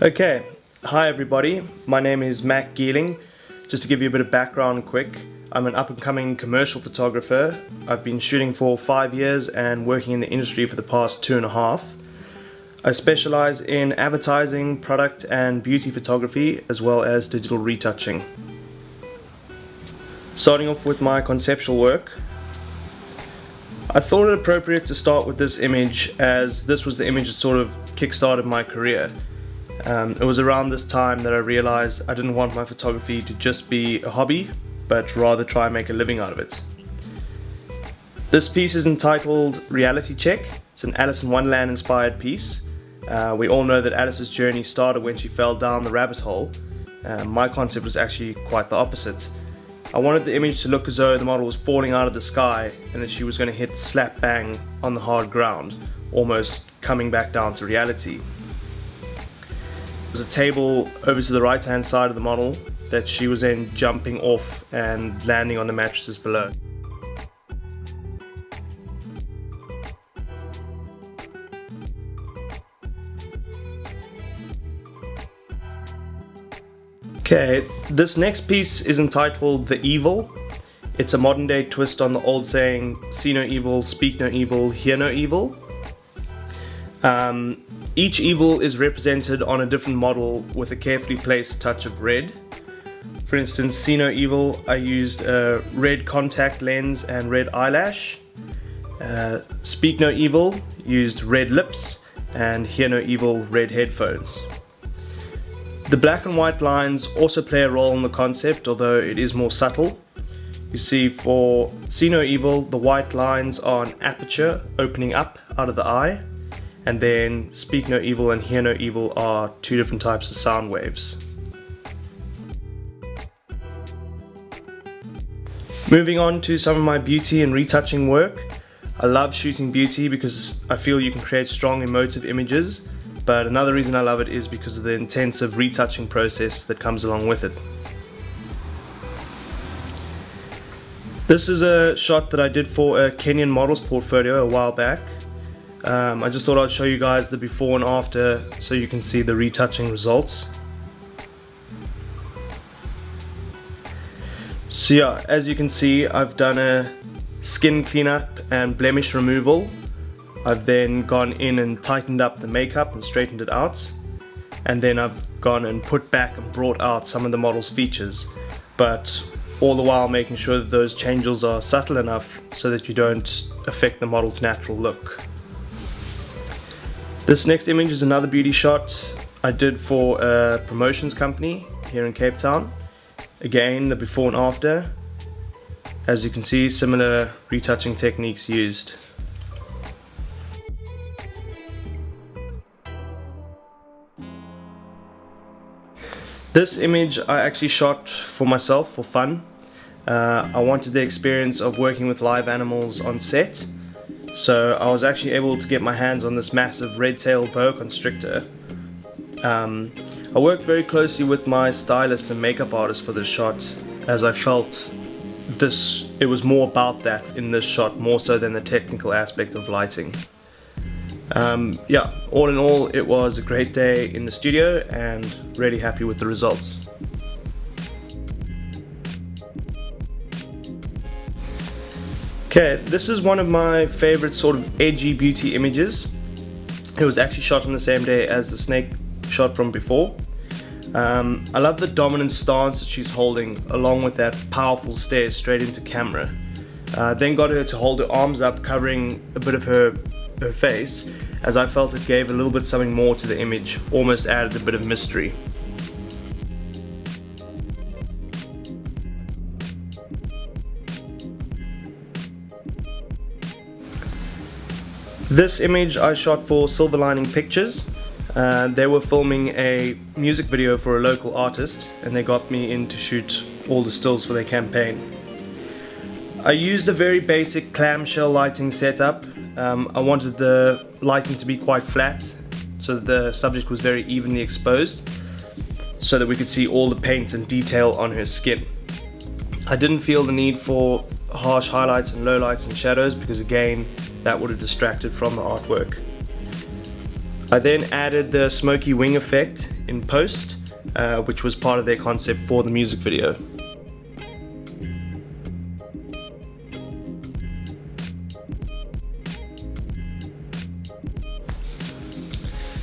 Okay, hi everybody, my name is Matt Geeling. Just to give you a bit of background quick, I'm an up-and-coming commercial photographer. I've been shooting for 5 years and working in the industry for the past 2.5. I specialize in advertising, product and beauty photography, as well as digital retouching. Starting off with my conceptual work, I thought it appropriate to start with this image, as this was the image that sort of kick-started my career. It was around this time that I realized I didn't want my photography to just be a hobby, but rather try and make a living out of it. This piece is entitled Reality Check. It's an Alice in Wonderland inspired piece. We all know that Alice's journey started when she fell down the rabbit hole. My concept was actually quite the opposite. I wanted the image to look as though the model was falling out of the sky and that she was going to hit slap bang on the hard ground, almost coming back down to reality. There was a table over to the right hand side of the model that she was then jumping off and landing on the mattresses below. Okay, this next piece is entitled The Evil. It's a modern day twist on the old saying, see no evil, speak no evil, hear no evil. Each evil is represented on a different model with a carefully placed touch of red. For instance, see no evil, I used a red contact lens and red eyelash. Speak no evil, used red lips, and hear no evil, red headphones. The black and white lines also play a role in the concept, although it is more subtle. You see, for see no evil, the white lines are an aperture opening up out of the eye. And then speak no evil and hear no evil are two different types of sound waves. Moving on to some of my beauty and retouching work. I love shooting beauty because I feel you can create strong emotive images, but another reason I love it is because of the intensive retouching process that comes along with it. This is a shot that I did for a Kenyan model's portfolio a while back. I just thought I'd show you guys the before and after so you can see the retouching results. So yeah, as you can see, I've done a skin cleanup and blemish removal. I've then gone in and tightened up the makeup and straightened it out. And then I've gone and put back and brought out some of the model's features, but all the while making sure that those changes are subtle enough so that you don't affect the model's natural look. This next image is another beauty shot I did for a promotions company here in Cape Town. Again, the before and after. As you can see, similar retouching techniques used. This image I actually shot for myself for fun. I wanted the experience of working with live animals on set. So I was actually able to get my hands on this massive red-tailed boa constrictor. I worked very closely with my stylist and makeup artist for this shot, as I felt it was more about that in this shot, more so than the technical aspect of lighting. Yeah, all in all, it was a great day in the studio and really happy with the results. Okay, this is one of my favorite sort of edgy beauty images. It was actually shot on the same day as the snake shot from before. I love the dominant stance that she's holding, along with that powerful stare straight into camera. Then got her to hold her arms up, covering a bit of her face, as I felt it gave a little bit something more to the image, almost added a bit of mystery. This image I shot for Silver Lining Pictures. They were filming a music video for a local artist and they got me in to shoot all the stills for their campaign. I used a very basic clamshell lighting setup. I wanted the lighting to be quite flat so that the subject was very evenly exposed so that we could see all the paint and detail on her skin. I didn't feel the need for harsh highlights and lowlights and shadows, because again, that would have distracted from the artwork. I then added the smoky wing effect in post, which was part of their concept for the music video.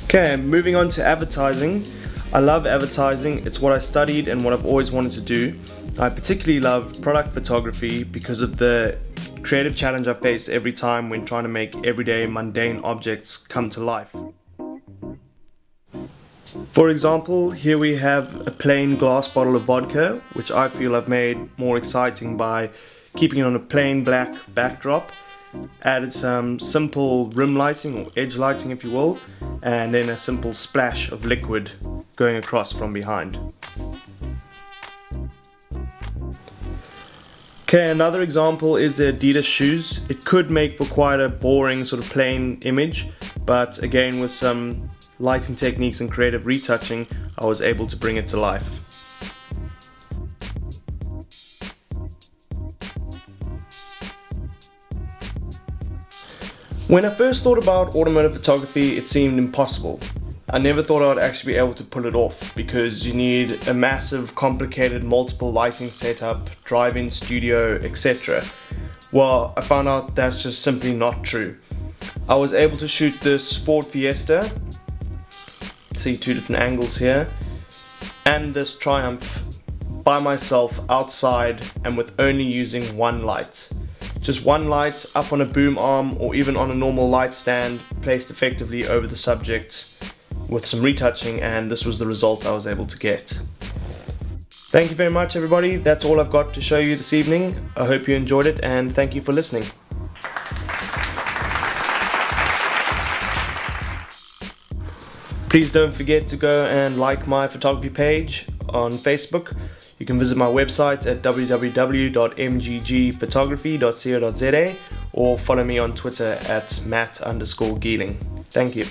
Okay, moving on to advertising. I love advertising. It's what I studied and what I've always wanted to do. I particularly love product photography because of the creative challenge I face every time when trying to make everyday mundane objects come to life. For example, here we have a plain glass bottle of vodka, which I feel I've made more exciting by keeping it on a plain black backdrop. Added some simple rim lighting, or edge lighting if you will, and then a simple splash of liquid going across from behind. Okay, another example is the Adidas shoes. It could make for quite a boring sort of plain image, but again with some lighting techniques and creative retouching, I was able to bring it to life. When I first thought about automotive photography, it seemed impossible. I never thought I would actually be able to pull it off, because you need a massive, complicated, multiple lighting setup, drive-in studio, etc. Well, I found out that's just simply not true. I was able to shoot this Ford Fiesta, see two different angles here, and this Triumph by myself outside and with only using one light. Just one light up on a boom arm or even on a normal light stand placed effectively over the subject with some retouching, and this was the result I was able to get. Thank you very much everybody, that's all I've got to show you this evening. I hope you enjoyed it and thank you for listening. Please don't forget to go and like my photography page on Facebook. You can visit my website at www.mggphotography.co.za or follow me on Twitter at Matt_Geeling. Thank you.